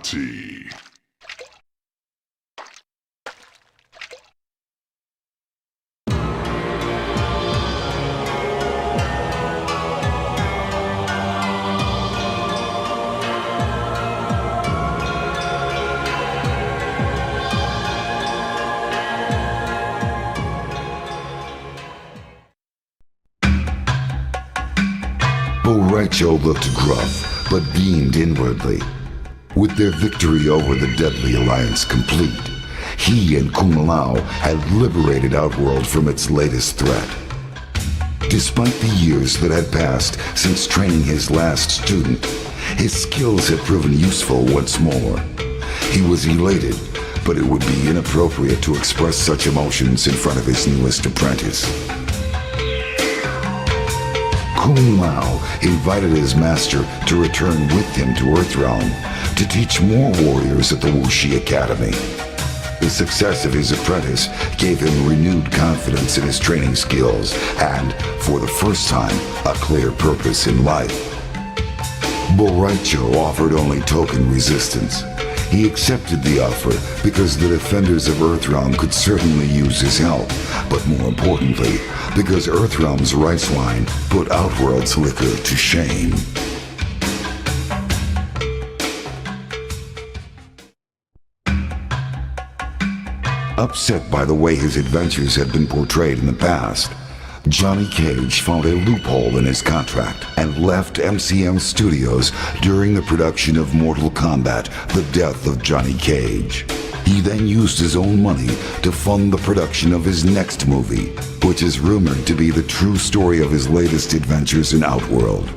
Fatality. Boraicho looked gruff, but beamed inwardly. With their victory over the Deadly Alliance complete, he and Kung Lao had liberated Outworld from its latest threat. Despite the years that had passed since training his last student, his skills had proven useful once more. He was elated, but it would be inappropriate to express such emotions in front of his newest apprentice. Kung Lao invited his master to return with him to Earthrealm to teach more warriors at the Wuxi Academy. The success of his apprentice gave him renewed confidence in his training skills and, for the first time, a clear purpose in life. Boraicho offered only token resistance. He accepted the offer because the defenders of Earthrealm could certainly use his help, but more importantly, because Earthrealm's rice wine put Outworld's liquor to shame. Upset by the way his adventures had been portrayed in the past, Johnny Cage found a loophole in his contract and left MCM Studios during the production of Mortal Kombat: The Death of Johnny Cage. He then used his own money to fund the production of his next movie, which is rumored to be the true story of his latest adventures in Outworld.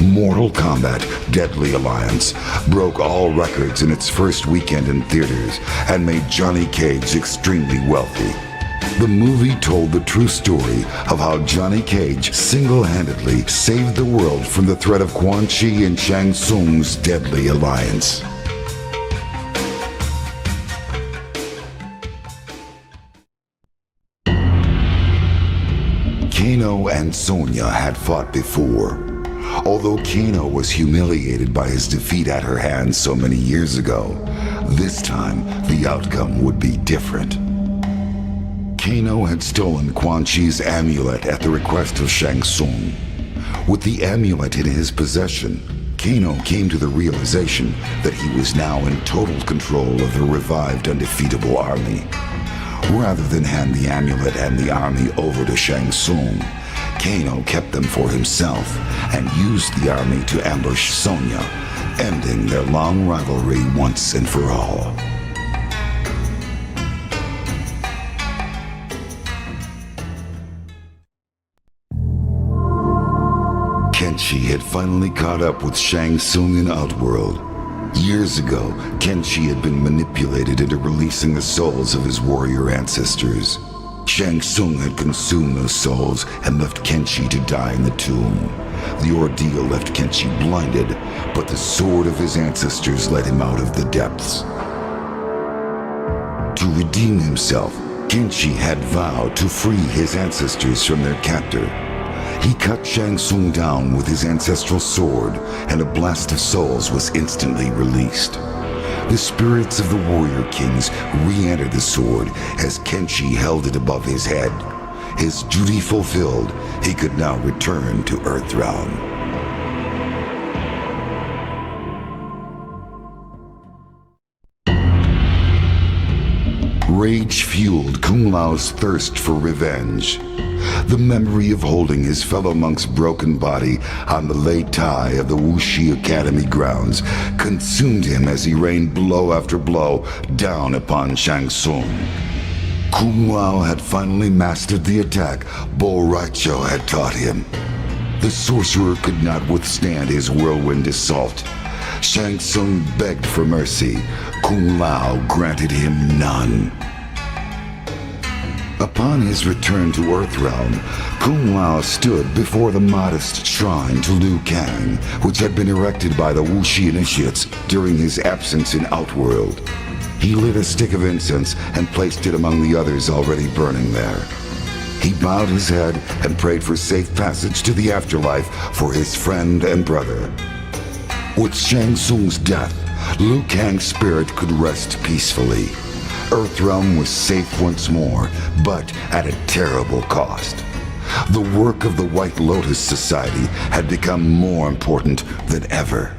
Mortal Kombat: Deadly Alliance broke all records in its first weekend in theaters and made Johnny Cage extremely wealthy. The movie told the true story of how Johnny Cage single-handedly saved the world from the threat of Quan and Shang Tsung's Deadly Alliance. Kano and Sonya had fought before. Although Kano was humiliated by his defeat at her hands so many years ago, this time the outcome would be different. Kano had stolen Quan Chi's amulet at the request of Shang Tsung. With the amulet in his possession, Kano came to the realization that he was now in total control of the revived undefeatable army. Rather than hand the amulet and the army over to Shang Tsung, Kano kept them for himself and used the army to ambush Sonya, ending their long rivalry once and for all. Kenshi had finally caught up with Shang Tsung in Outworld. Years ago, Kenshi had been manipulated into releasing the souls of his warrior ancestors. Shang Tsung had consumed those souls and left Kenshi to die in the tomb. The ordeal left Kenshi blinded, but the sword of his ancestors led him out of the depths. To redeem himself, Kenshi had vowed to free his ancestors from their captor. He cut Shang Tsung down with his ancestral sword, and a blast of souls was instantly released. The spirits of the warrior kings re-entered the sword as Kenshi held it above his head. His duty fulfilled, he could now return to Earthrealm. Rage fueled Kung Lao's thirst for revenge. The memory of holding his fellow monk's broken body on the Lei Tai of the Wuxi Academy grounds consumed him as he rained blow after blow down upon Shang Tsung. Kung Lao had finally mastered the attack Boraicho had taught him. The sorcerer could not withstand his whirlwind assault. Shang Tsung begged for mercy. Kung Lao granted him none. Upon his return to Earthrealm, Kung Lao stood before the modest shrine to Liu Kang, which had been erected by the Wuxi initiates during his absence in Outworld. He lit a stick of incense and placed it among the others already burning there. He bowed his head and prayed for safe passage to the afterlife for his friend and brother. With Shang Tsung's death, Liu Kang's spirit could rest peacefully. Earthrealm was safe once more, but at a terrible cost. The work of the White Lotus Society had become more important than ever.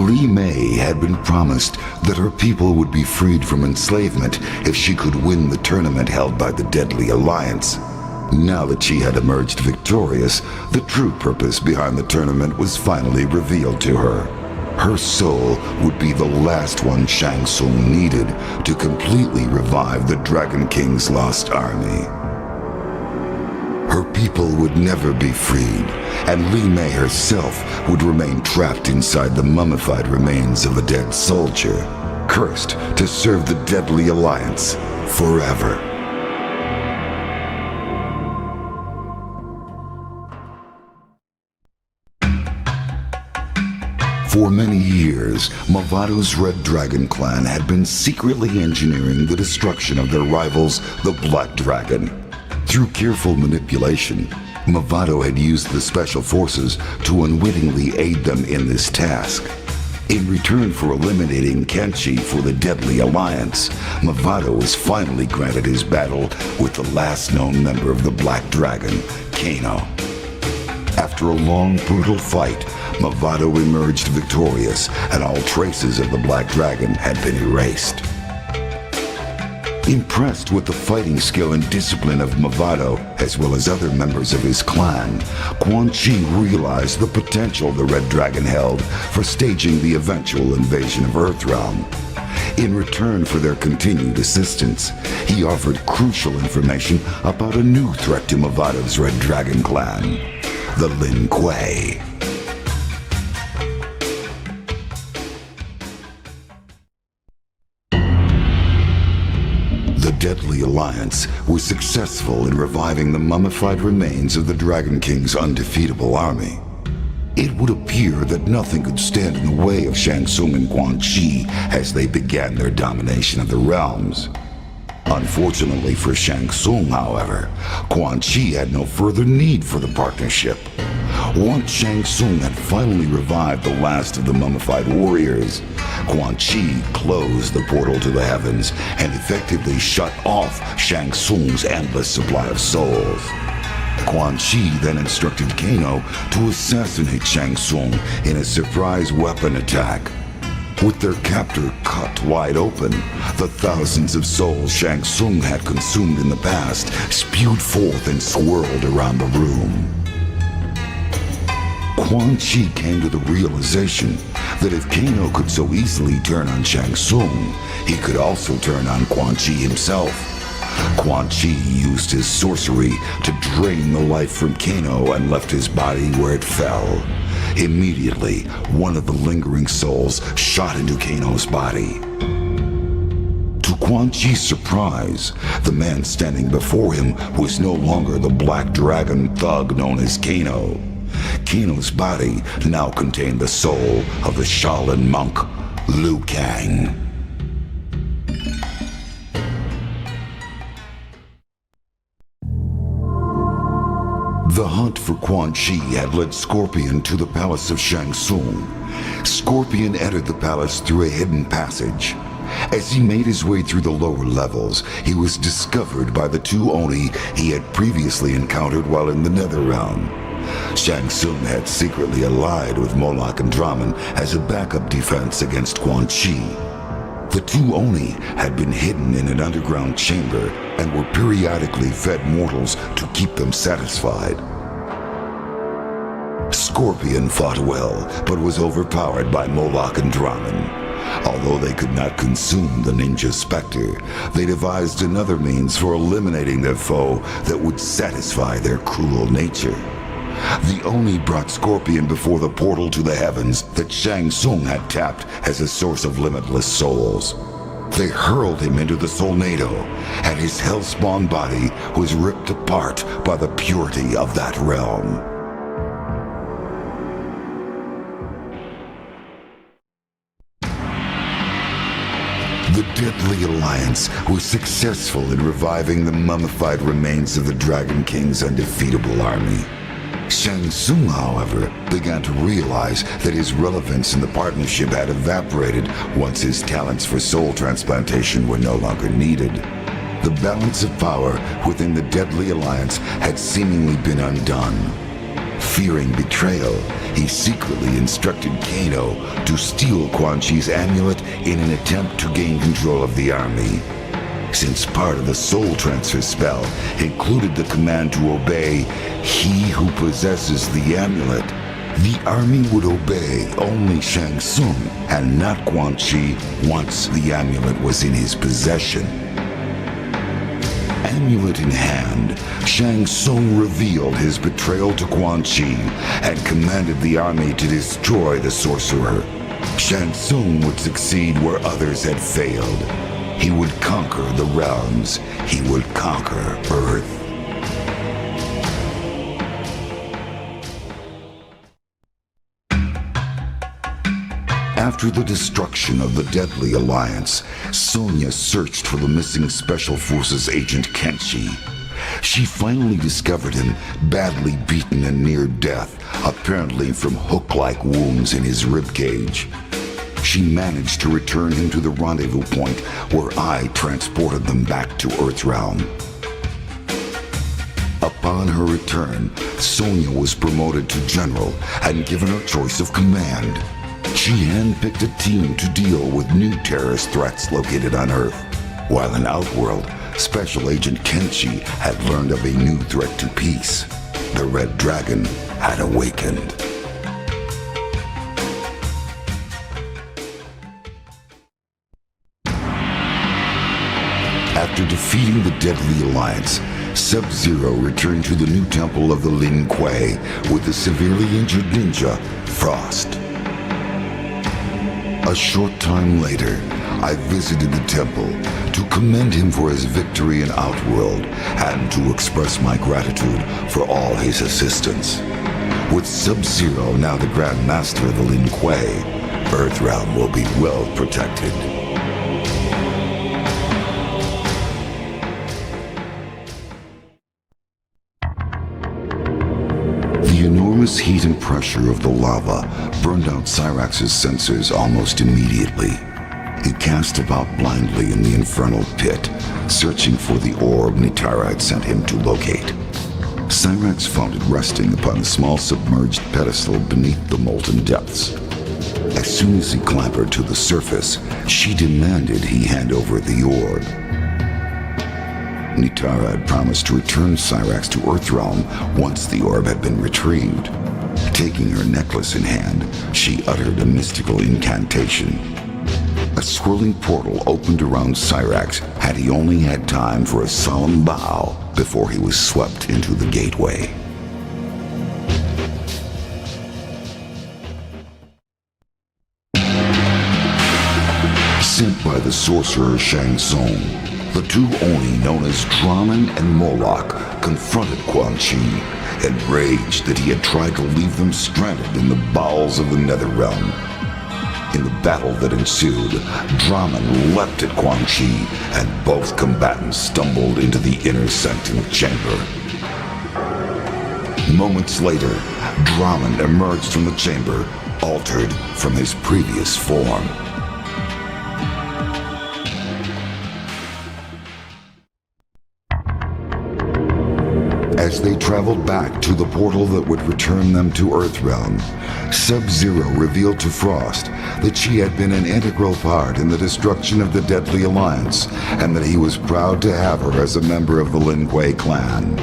Li Mei had been promised that her people would be freed from enslavement if she could win the tournament held by the Deadly Alliance. Now that she had emerged victorious, the true purpose behind the tournament was finally revealed to her. Her soul would be the last one Shang Tsung needed to completely revive the Dragon King's lost army. Her people would never be freed, and Li Mei herself would remain trapped inside the mummified remains of a dead soldier, cursed to serve the Deadly Alliance forever. For many years, Mavado's Red Dragon clan had been secretly engineering the destruction of their rivals, the Black Dragon. Through careful manipulation, Mavado had used the Special Forces to unwittingly aid them in this task. In return for eliminating Kenshi for the Deadly Alliance, Mavado was finally granted his battle with the last known member of the Black Dragon, Kano. After a long, brutal fight, Mavado emerged victorious, and all traces of the Black Dragon had been erased. Impressed with the fighting skill and discipline of Mavado, as well as other members of his clan, Quan realized the potential the Red Dragon held for staging the eventual invasion of Earthrealm. In return for their continued assistance, he offered crucial information about a new threat to Mavado's Red Dragon clan, the Lin Kuei. The Deadly Alliance was successful in reviving the mummified remains of the Dragon King's undefeatable army. It would appear that nothing could stand in the way of Shang Tsung and Quan as they began their domination of the realms. Unfortunately for Shang Tsung, however, Quan had no further need for the partnership. Once Shang Tsung had finally revived the last of the mummified warriors, Quan closed the portal to the heavens and effectively shut off Shang Tsung's endless supply of souls. Quan then instructed Kano to assassinate Shang Tsung in a surprise weapon attack. With their captor cut wide open, the thousands of souls Shang Tsung had consumed in the past spewed forth and swirled around the room. Quan came to the realization that if Kano could so easily turn on Shang Tsung, he could also turn on Quan himself. Quan used his sorcery to drain the life from Kano and left his body where it fell. Immediately, one of the lingering souls shot into Kano's body. To Quan surprise, the man standing before him was no longer the Black Dragon thug known as Kano. Kano's body now contained the soul of the Shaolin monk, Liu Kang. The hunt for Quan had led Scorpion to the palace of Shang Tsung. Scorpion entered the palace through a hidden passage. As he made his way through the lower levels, he was discovered by the two Oni he had previously encountered while in the Netherrealm. Shang Tsung had secretly allied with Moloch and Drahmin as a backup defense against Quan The two Oni had been hidden in an underground chamber and were periodically fed mortals to keep them satisfied. Scorpion fought well, but was overpowered by Moloch and Drahmin. Although they could not consume the ninja specter, they devised another means for eliminating their foe that would satisfy their cruel nature. The Oni brought Scorpion before the portal to the heavens that Shang Tsung had tapped as a source of limitless souls. They hurled him into the Solnado, and his hellspawn body was ripped apart by the purity of that realm. The Deadly Alliance was successful in reviving the mummified remains of the Dragon King's undefeatable army. Shang Tsung, however, began to realize that his relevance in the partnership had evaporated once his talents for soul transplantation were no longer needed. The balance of power within the Deadly Alliance had seemingly been undone. Fearing betrayal, he secretly instructed Kano to steal Quan Chi's amulet in an attempt to gain control of the army. Since part of the soul transfer spell included the command to obey he who possesses the amulet, the army would obey only Shang Tsung and not Quan Chi once the amulet was in his possession. Amulet in hand, Shang Tsung revealed his betrayal to Quan Chi and commanded the army to destroy the sorcerer. Shang Tsung would succeed where others had failed. He would conquer the realms. He would conquer Earth. After the destruction of the Deadly Alliance, Sonya searched for the missing Special Forces agent Kenshi. She finally discovered him badly beaten and near death, apparently from hook-like wounds in his ribcage. She managed to return him to the rendezvous point where I transported them back to Earthrealm. Upon her return, Sonya was promoted to General and given her choice of command. She handpicked a team to deal with new terrorist threats located on Earth, while in Outworld, Special Agent Kenshi had learned of a new threat to peace. The Red Dragon had awakened. After defeating the Deadly Alliance, Sub-Zero returned to the new temple of the Lin Kuei with the severely injured ninja, Frost. A short time later, I visited the temple to commend him for his victory in Outworld and to express my gratitude for all his assistance. With Sub-Zero now the Grand Master of the Lin Kuei, Earthrealm will be well protected. The enormous heat and pressure of the lava burned out Cyrax's sensors almost immediately. He cast about blindly in the infernal pit, searching for the orb Nitara had sent him to locate. Cyrax found it resting upon a small submerged pedestal beneath the molten depths. As soon as he clambered to the surface, she demanded he hand over the orb. Nitara had promised to return Cyrax to Earthrealm once the orb had been retrieved. Taking her necklace in hand, she uttered a mystical incantation. A swirling portal opened around Cyrax had he only had time for a solemn bow before he was swept into the gateway. Sent by the sorcerer Shang Tsung, the two Oni known as Drahmin and Moloch confronted Quan Chi, enraged that he had tried to leave them stranded in the bowels of the Netherrealm. In the battle that ensued, Drahmin leapt at Quan Chi, and both combatants stumbled into the inner sanctum chamber. Moments later, Drahmin emerged from the chamber, altered from his previous form. As they traveled back to the portal that would return them to Earthrealm, Sub-Zero revealed to Frost that she had been an integral part in the destruction of the Deadly Alliance, and that he was proud to have her as a member of the Lin Kuei clan.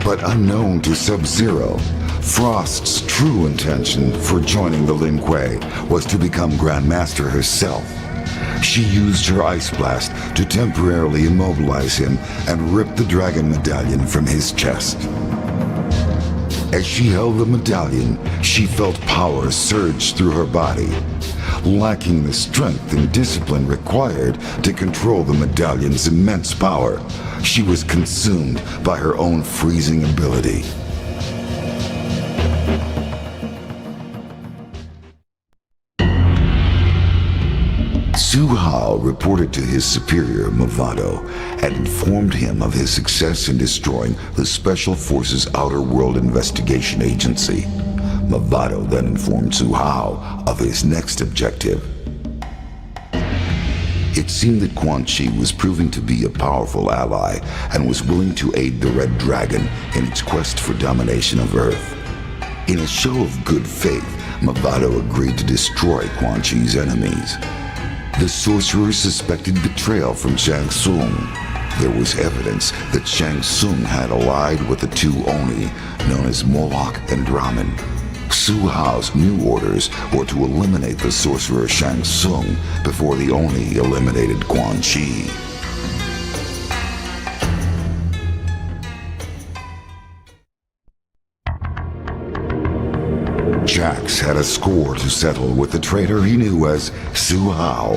But unknown to Sub-Zero, Frost's true intention for joining the Lin Kuei was to become Grand Master herself. She used her Ice Blast to temporarily immobilize him and rip the dragon medallion from his chest. As she held the medallion, she felt power surge through her body. Lacking the strength and discipline required to control the medallion's immense power, she was consumed by her own freezing ability. Su Hao reported to his superior, Mavado, and informed him of his success in destroying the Special Forces Outer World Investigation Agency. Mavado then informed Su Hao of his next objective. It seemed that Quan was proving to be a powerful ally and was willing to aid the Red Dragon in its quest for domination of Earth. In a show of good faith, Mavado agreed to destroy Quan Chi's enemies. The sorcerer suspected betrayal from Shang Tsung. There was evidence that Shang Tsung had allied with the two Oni, known as Moloch and Drahmin. Su Hao's new orders were to eliminate the sorcerer Shang Tsung before the Oni eliminated Quan Chi. Jax had a score to settle with the traitor he knew as Su Hao.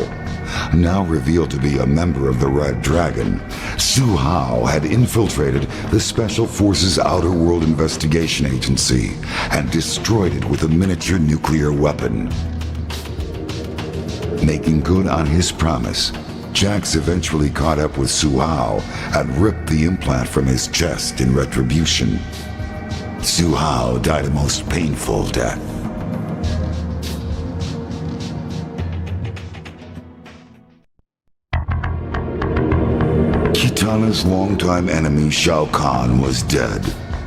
Now revealed to be a member of the Red Dragon, Su Hao had infiltrated the Special Forces Outer World Investigation Agency and destroyed it with a miniature nuclear weapon. Making good on his promise, Jax eventually caught up with Su Hao and ripped the implant from his chest in retribution. Su Hao died a most painful death. Kitana's longtime enemy Shao Kahn was dead,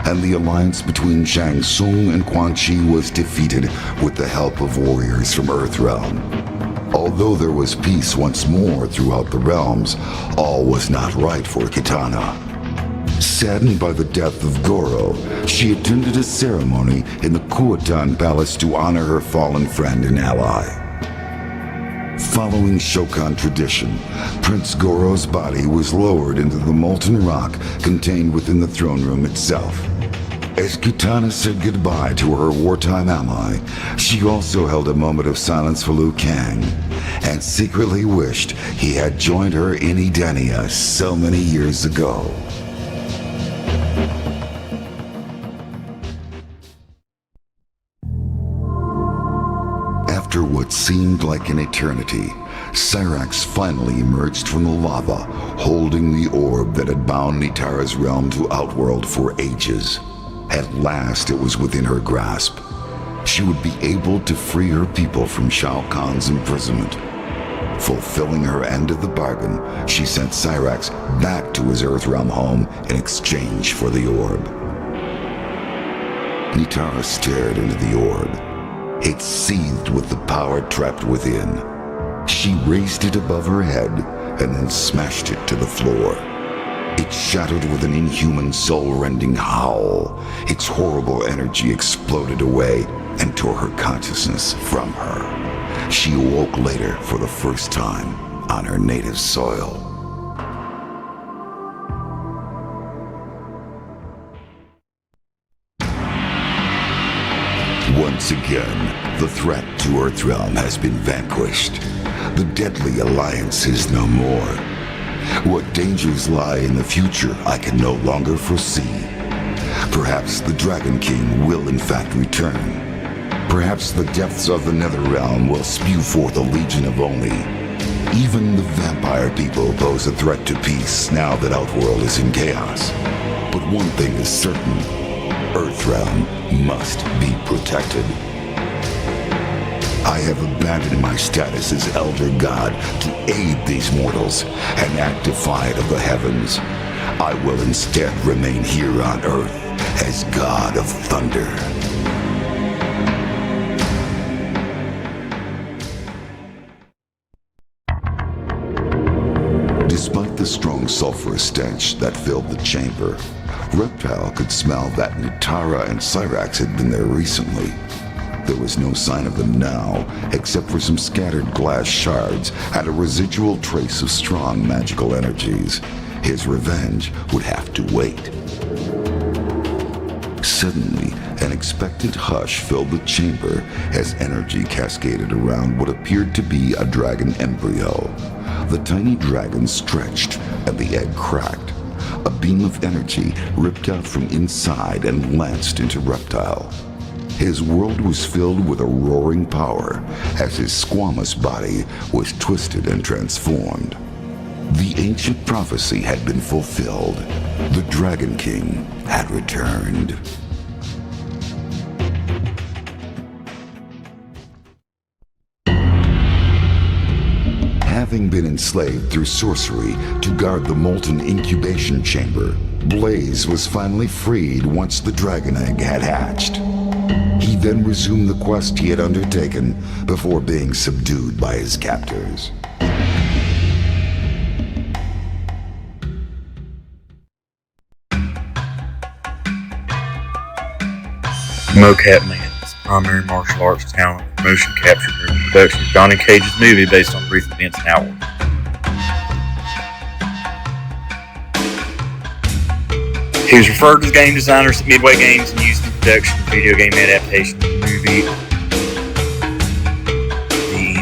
and the alliance between Shang Tsung and Quan Chi was defeated with the help of warriors from Earthrealm. Although there was peace once more throughout the realms, all was not right for Kitana. Saddened by the death of Goro, she attended a ceremony in the Kuotan Palace to honor her fallen friend and ally. Following Shokan tradition, Prince Goro's body was lowered into the molten rock contained within the throne room itself. As Kitana said goodbye to her wartime ally, she also held a moment of silence for Liu Kang, and secretly wished he had joined her in Edenia so many years ago. After what seemed like an eternity, Cyrax finally emerged from the lava, holding the orb that had bound Nitara's realm to Outworld for ages. At last it was within her grasp. She would be able to free her people from Shao Kahn's imprisonment. Fulfilling her end of the bargain, she sent Cyrax back to his Earthrealm home in exchange for the orb. Nitara stared into the orb. It seethed with the power trapped within. She raised it above her head and then smashed it to the floor. It shattered with an inhuman soul-rending howl. Its horrible energy exploded away and tore her consciousness from her. She awoke later for the first time on her native soil. Once again, the threat to Earthrealm has been vanquished. The deadly alliance is no more. What dangers lie in the future I can no longer foresee. Perhaps the Dragon King will in fact return. Perhaps the depths of the Netherrealm will spew forth a legion of Oni. Even the vampire people pose a threat to peace now that Outworld is in chaos. But one thing is certain. Earthrealm must be protected. I have abandoned my status as Elder God to aid these mortals and act defiant of the heavens. I will instead remain here on Earth as God of Thunder. Despite the strong sulfurous stench that filled the chamber, Reptile could smell that Nitara and Cyrax had been there recently. There was no sign of them now, except for some scattered glass shards and a residual trace of strong magical energies. His revenge would have to wait. Suddenly, an expectant hush filled the chamber as energy cascaded around what appeared to be a dragon embryo. The tiny dragon stretched, and the egg cracked. A beam of energy ripped out from inside and lanced into Reptile. His world was filled with a roaring power as his squamous body was twisted and transformed. The ancient prophecy had been fulfilled. The Dragon King had returned. Having been enslaved through sorcery to guard the molten incubation chamber, Blaze was finally freed once the dragon egg had hatched. He then resumed the quest he had undertaken before being subdued by his captors. Mokap Man is primary martial arts talent and motion capture during the production of Johnny Cage's movie based on brief events in Outward. He was referred to as game designers at Midway Games and used in production of video game adaptation of the movie The End.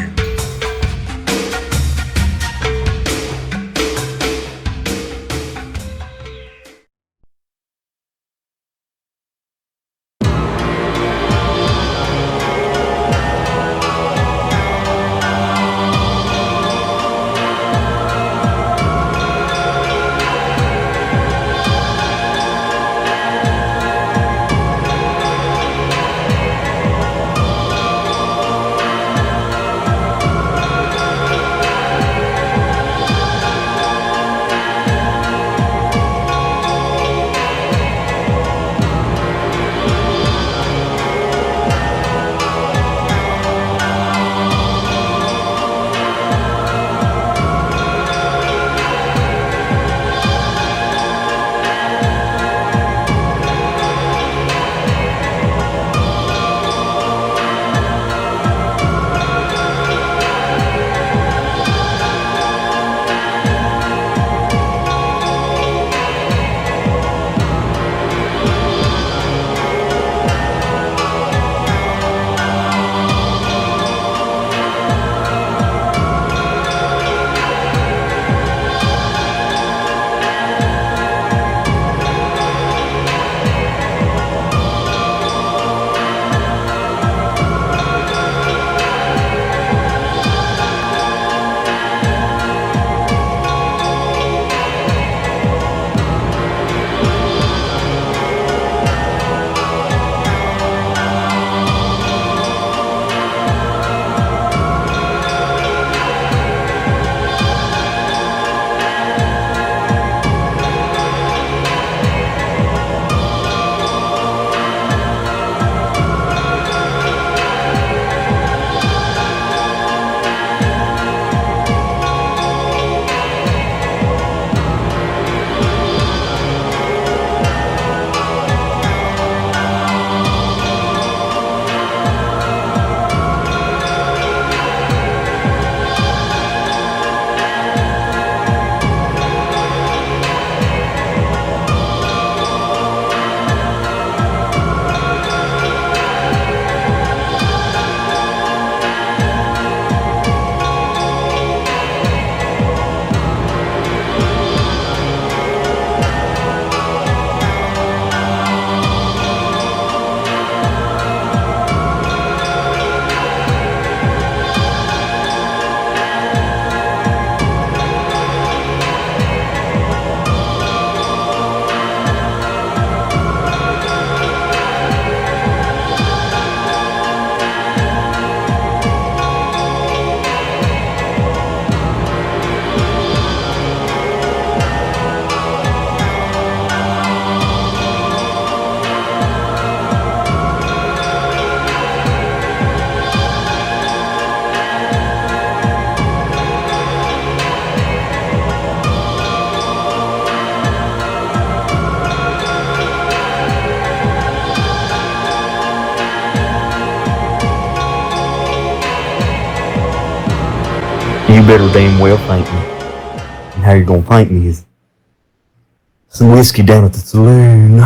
You better damn well thank me. And how you're gonna thank me is some whiskey down at the saloon.